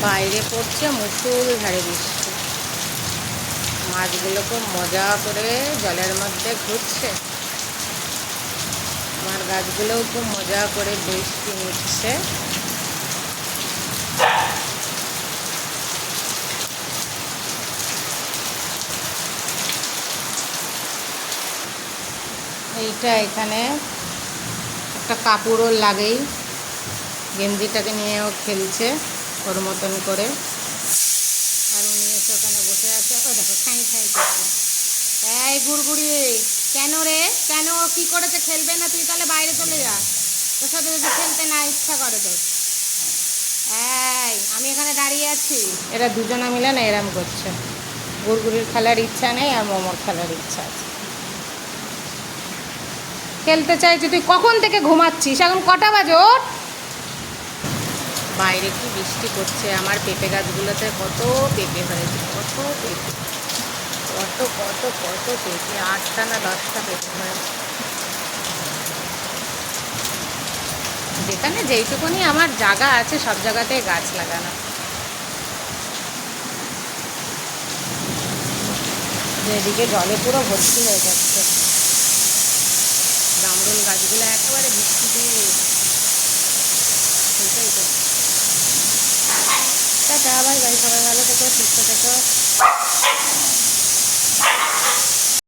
বাইরে পড়ছে মুষলধারে বৃষ্টি। মাছগুলো খুব মজা করে জলের মধ্যে ঘুরছে। আমার গাছগুলোও খুব মজা করে বৃষ্টি নিচ্ছে। এইটা এখানে একটা কাপড়ও লাগেই, গেঞ্জিটাকে নিয়েও খেলছে ওর মতন করে। আর উনি এসে ওখানে বসে আছে, ও দেখো খাই খাই করছে। এই গুড়গুড়ি, কেন রে? কেন? কি করেছে? খেলবে না তুই? তাহলে বাইরে চলে যা, তোর সাথে যদি খেলতে না ইচ্ছা করে তোর। এই আমি এখানে দাঁড়িয়ে আছি, এরা দুজনা মিলে না এরম করছে। গুড়গুড়ির খেলার ইচ্ছা নেই আর মোমোর খেলার ইচ্ছা আছে। খেলতে চাইছি, তুই কখন থেকে ঘুমাচ্ছিস? এখন কটা বাজে? ওঠ। বাইরে কি বৃষ্টি করছে। আমার পেঁপে গাছগুলোতে কত পেঁপে হয়েছে, কত পেঁপে, কত কত কত পেঁপে, 8টা না 10টা পেঁপে হয়েছে। যেখানে যেইটুকুনি আমার জায়গা আছে সব জায়গাতেই গাছ লাগানো। যেদিকে জলে পুরো ভর্তি হয়ে যাচ্ছে, জামরুল গাছগুলো একেবারে বৃষ্টিতে সেটাই তো। টাটা, বাই বাই, সবাই ভালো থেকো, সুস্থ থেকো।